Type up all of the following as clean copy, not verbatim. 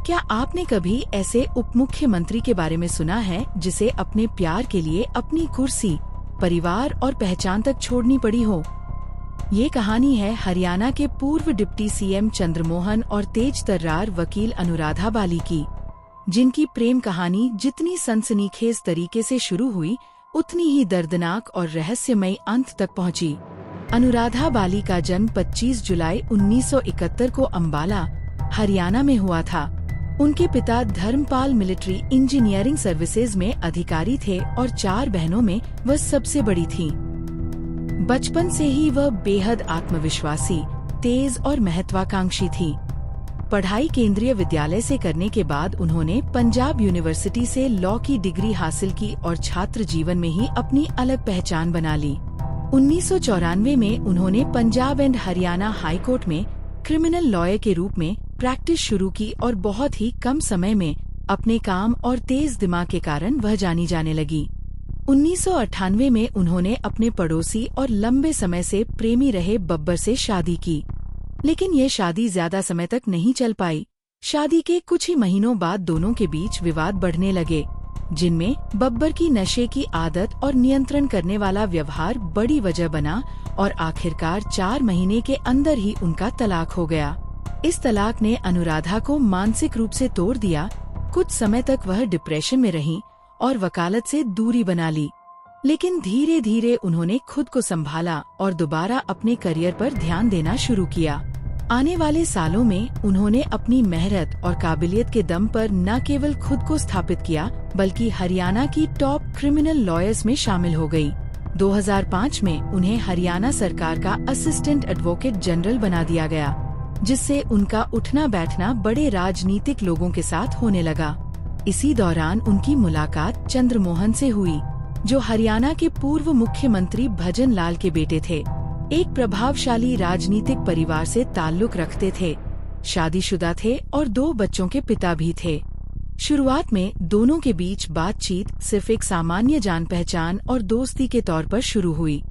क्या आपने कभी ऐसे उप मुख्यमंत्री के बारे में सुना है जिसे अपने प्यार के लिए अपनी कुर्सी, परिवार और पहचान तक छोड़नी पड़ी हो? ये कहानी है हरियाणा के पूर्व डिप्टी सीएम चंद्रमोहन और तेज तर्रार वकील अनुराधा बाली की, जिनकी प्रेम कहानी जितनी सनसनीखेज तरीके से शुरू हुई, उतनी ही दर्दनाक और रहस्यमयी अंत तक पहुंची। अनुराधा बाली का जन्म 25 जुलाई 1971 को अंबाला, हरियाणा में हुआ था। उनके पिता धर्मपाल मिलिट्री इंजीनियरिंग सर्विसेज में अधिकारी थे और 4 बहनों में वह सबसे बड़ी थी। बचपन से ही वह बेहद आत्मविश्वासी, तेज और महत्वाकांक्षी थी। पढ़ाई केंद्रीय विद्यालय से करने के बाद उन्होंने पंजाब यूनिवर्सिटी से लॉ की डिग्री हासिल की और छात्र जीवन में ही अपनी अलग पहचान बना ली। 1994 में उन्होंने Punjab and Haryana high court में क्रिमिनल लॉयर के रूप में प्रैक्टिस शुरू की और बहुत ही कम समय में अपने काम और तेज दिमाग के कारण वह जानी जाने लगी। 1998 में उन्होंने अपने पड़ोसी और लंबे समय से प्रेमी रहे बब्बर से शादी की, लेकिन ये शादी ज्यादा समय तक नहीं चल पाई। शादी के कुछ ही महीनों बाद दोनों के बीच विवाद बढ़ने लगे, जिनमें बब्बर की नशे की आदत और नियंत्रण करने वाला व्यवहार बड़ी वजह बना और आखिरकार 4 महीने के अंदर ही उनका तलाक हो गया। इस तलाक ने अनुराधा को मानसिक रूप से तोड़ दिया। कुछ समय तक वह डिप्रेशन में रहीं और वकालत से दूरी बना ली, लेकिन धीरे धीरे उन्होंने खुद को संभाला और दोबारा अपने करियर पर ध्यान देना शुरू किया। आने वाले सालों में उन्होंने अपनी मेहनत और काबिलियत के दम पर न केवल खुद को स्थापित किया, बल्कि हरियाणा की टॉप क्रिमिनल लॉयर्स में शामिल हो गई। 2005 में उन्हें हरियाणा सरकार का असिस्टेंट एडवोकेट जनरल बना दिया गया, जिससे उनका उठना बैठना बड़े राजनीतिक लोगों के साथ होने लगा। इसी दौरान उनकी मुलाकात चंद्रमोहन से हुई, जो हरियाणा के पूर्व मुख्यमंत्री भजन लाल के बेटे थे। एक प्रभावशाली राजनीतिक परिवार से ताल्लुक रखते थे, शादीशुदा थे और 2 बच्चों के पिता भी थे। शुरुआत में दोनों के बीच बातचीत सिर्फ एक सामान्य जान पहचान और दोस्ती के तौर पर शुरू हुई।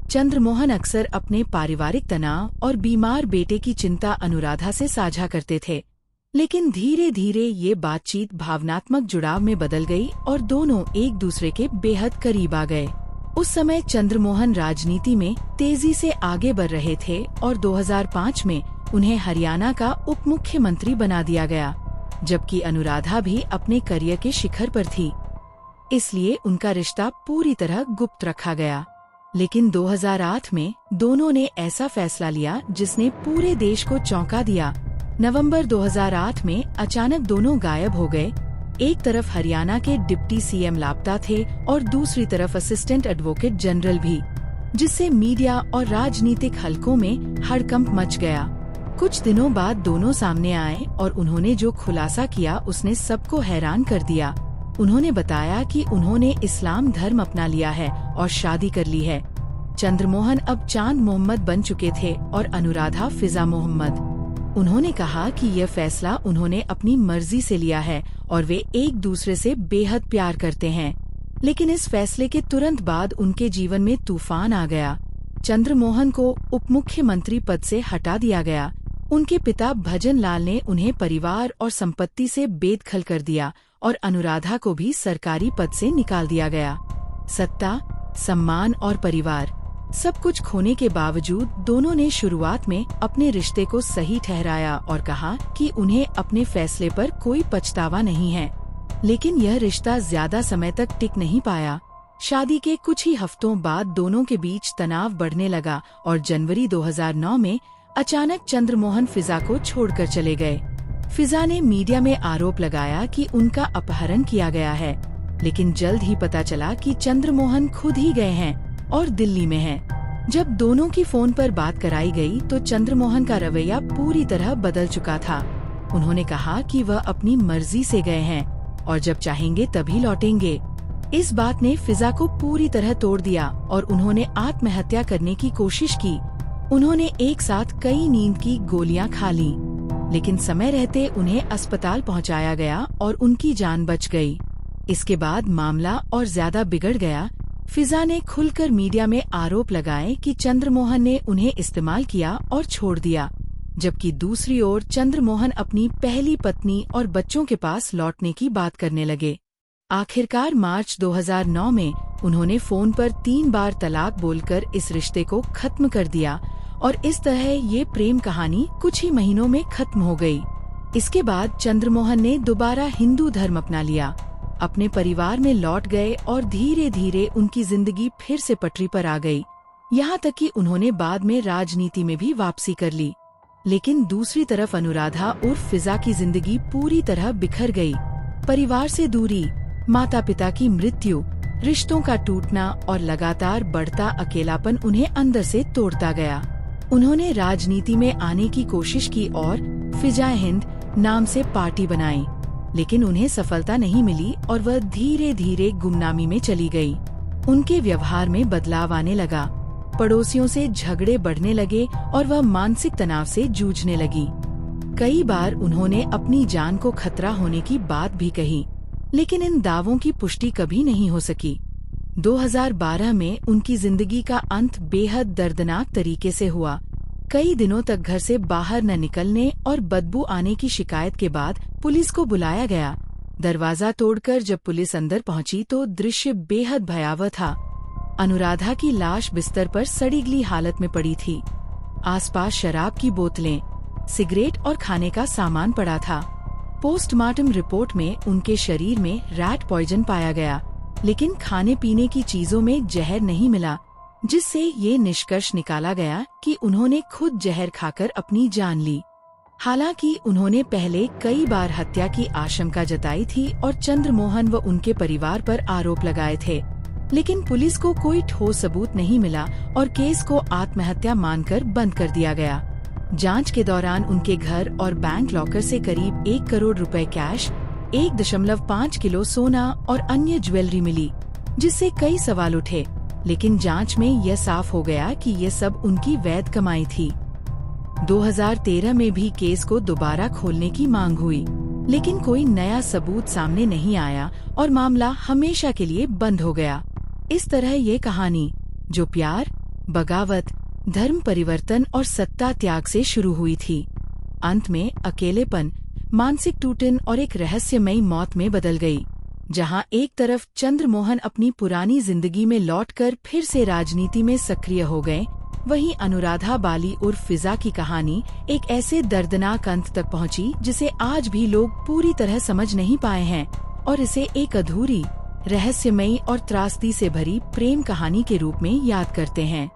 चंद्रमोहन अक्सर अपने पारिवारिक तनाव और बीमार बेटे की चिंता अनुराधा से साझा करते थे, लेकिन धीरे धीरे ये बातचीत भावनात्मक जुड़ाव में बदल गई और दोनों एक दूसरे के बेहद करीब आ गए। उस समय चंद्रमोहन राजनीति में तेजी से आगे बढ़ रहे थे और 2005 में उन्हें हरियाणा का उप मुख्यमंत्री बना दिया गया, जबकि अनुराधा भी अपने करियर के शिखर पर थी। इसलिए उनका रिश्ता पूरी तरह गुप्त रखा गया। लेकिन 2008 में दोनों ने ऐसा फैसला लिया जिसने पूरे देश को चौंका दिया। नवंबर 2008 में अचानक दोनों गायब हो गए। एक तरफ हरियाणा के डिप्टी सीएम लापता थे और दूसरी तरफ असिस्टेंट एडवोकेट जनरल भी, जिससे मीडिया और राजनीतिक हलकों में हड़कंप मच गया। कुछ दिनों बाद दोनों सामने आए और उन्होंने जो खुलासा किया उसने सबको हैरान कर दिया। उन्होंने बताया कि उन्होंने इस्लाम धर्म अपना लिया है और शादी कर ली है। चंद्रमोहन अब चांद मोहम्मद बन चुके थे और अनुराधा फिजा मोहम्मद। उन्होंने कहा कि यह फैसला उन्होंने अपनी मर्जी से लिया है और वे एक दूसरे से बेहद प्यार करते हैं। लेकिन इस फैसले के तुरंत बाद उनके जीवन में तूफान आ गया। चंद्रमोहन को उप मुख्यमंत्री पद से हटा दिया गया। उनके पिता भजन लाल ने उन्हें परिवार और संपत्ति से बेदखल कर दिया और अनुराधा को भी सरकारी पद से निकाल दिया गया। सत्ता, सम्मान और परिवार, सब कुछ खोने के बावजूद दोनों ने शुरुआत में अपने रिश्ते को सही ठहराया और कहा कि उन्हें अपने फैसले पर कोई पछतावा नहीं है। लेकिन यह रिश्ता ज्यादा समय तक टिक नहीं पाया। शादी के कुछ ही हफ्तों बाद दोनों के बीच तनाव बढ़ने लगा और जनवरी 2009 में अचानक चंद्रमोहन फिजा को छोड़कर चले गए। फिजा ने मीडिया में आरोप लगाया कि उनका अपहरण किया गया है, लेकिन जल्द ही पता चला कि चंद्रमोहन खुद ही गए हैं और दिल्ली में हैं। जब दोनों की फोन पर बात कराई गई तो चंद्रमोहन का रवैया पूरी तरह बदल चुका था। उन्होंने कहा कि वह अपनी मर्जी से गए हैं और जब चाहेंगे तभी लौटेंगे। इस बात ने फिजा को पूरी तरह तोड़ दिया और उन्होंने आत्महत्या करने की कोशिश की। उन्होंने एक साथ कई नींद की गोलियां खा ली, लेकिन समय रहते उन्हें अस्पताल पहुंचाया गया और उनकी जान बच गई। इसके बाद मामला और ज्यादा बिगड़ गया। फिजा ने खुलकर मीडिया में आरोप लगाए कि चंद्रमोहन ने उन्हें इस्तेमाल किया और छोड़ दिया। जबकि दूसरी ओर चंद्रमोहन अपनी पहली पत्नी और बच्चों के पास लौटने की बात करने लगे। आखिरकार मार्च 2009 में उन्होंने फोन पर 3 बार तलाक बोलकर इस रिश्ते को खत्म कर दिया और इस तरह ये प्रेम कहानी कुछ ही महीनों में खत्म हो गई। इसके बाद चंद्रमोहन ने दोबारा हिंदू धर्म अपना लिया, अपने परिवार में लौट गए और धीरे धीरे उनकी जिंदगी फिर से पटरी पर आ गई। यहाँ तक कि उन्होंने बाद में राजनीति में भी वापसी कर ली। लेकिन दूसरी तरफ अनुराधा उर्फ फिजा की जिंदगी पूरी तरह बिखर गई। परिवार से दूरी, माता पिता की मृत्यु, रिश्तों का टूटना और लगातार बढ़ता अकेलापन उन्हें अंदर से तोड़ता गया। उन्होंने राजनीति में आने की कोशिश की और फिजाए हिंद नाम से पार्टी बनाई, लेकिन उन्हें सफलता नहीं मिली और वह धीरे धीरे गुमनामी में चली गई। उनके व्यवहार में बदलाव आने लगा, पड़ोसियों से झगड़े बढ़ने लगे और वह मानसिक तनाव से जूझने लगी। कई बार उन्होंने अपनी जान को खतरा होने की बात भी कही, लेकिन इन दावों की पुष्टि कभी नहीं हो सकी। 2012 में उनकी जिंदगी का अंत बेहद दर्दनाक तरीके से हुआ। कई दिनों तक घर से बाहर न निकलने और बदबू आने की शिकायत के बाद पुलिस को बुलाया गया। दरवाजा तोड़कर जब पुलिस अंदर पहुंची तो दृश्य बेहद भयावह था। अनुराधा की लाश बिस्तर पर सड़ी गली हालत में पड़ी थी। आसपास शराब की बोतलें, सिगरेट और खाने का सामान पड़ा था। पोस्टमार्टम रिपोर्ट में उनके शरीर में रैट पॉइजन पाया गया, लेकिन खाने पीने की चीजों में जहर नहीं मिला, जिससे ये निष्कर्ष निकाला गया कि उन्होंने खुद जहर खाकर अपनी जान ली। हालांकि उन्होंने पहले कई बार हत्या की आशंका जताई थी और चंद्रमोहन व उनके परिवार पर आरोप लगाए थे, लेकिन पुलिस को कोई ठोस सबूत नहीं मिला और केस को आत्महत्या मानकर बंद कर दिया गया। जांच के दौरान उनके घर और बैंक लॉकर से करीब 1 करोड़ रुपए कैश, 1.5 किलो सोना और अन्य ज्वेलरी मिली, जिससे कई सवाल उठे, लेकिन जांच में यह साफ हो गया कि ये सब उनकी वैध कमाई थी। 2013 में भी केस को दोबारा खोलने की मांग हुई, लेकिन कोई नया सबूत सामने नहीं आया और मामला हमेशा के लिए बंद हो गया। इस तरह ये कहानी, जो प्यार, बगावत, धर्म परिवर्तन और सत्ता त्याग से शुरू हुई थी, अंत में अकेलेपन, मानसिक टूटन और एक रहस्यमयी मौत में बदल गई। जहां एक तरफ चंद्रमोहन अपनी पुरानी जिंदगी में लौटकर फिर से राजनीति में सक्रिय हो गए, वहीं अनुराधा बाली उर्फ फिजा की कहानी एक ऐसे दर्दनाक अंत तक पहुंची जिसे आज भी लोग पूरी तरह समझ नहीं पाए हैं और इसे एक अधूरी, रहस्यमयी और त्रासदी से भरी प्रेम कहानी के रूप में याद करते हैं।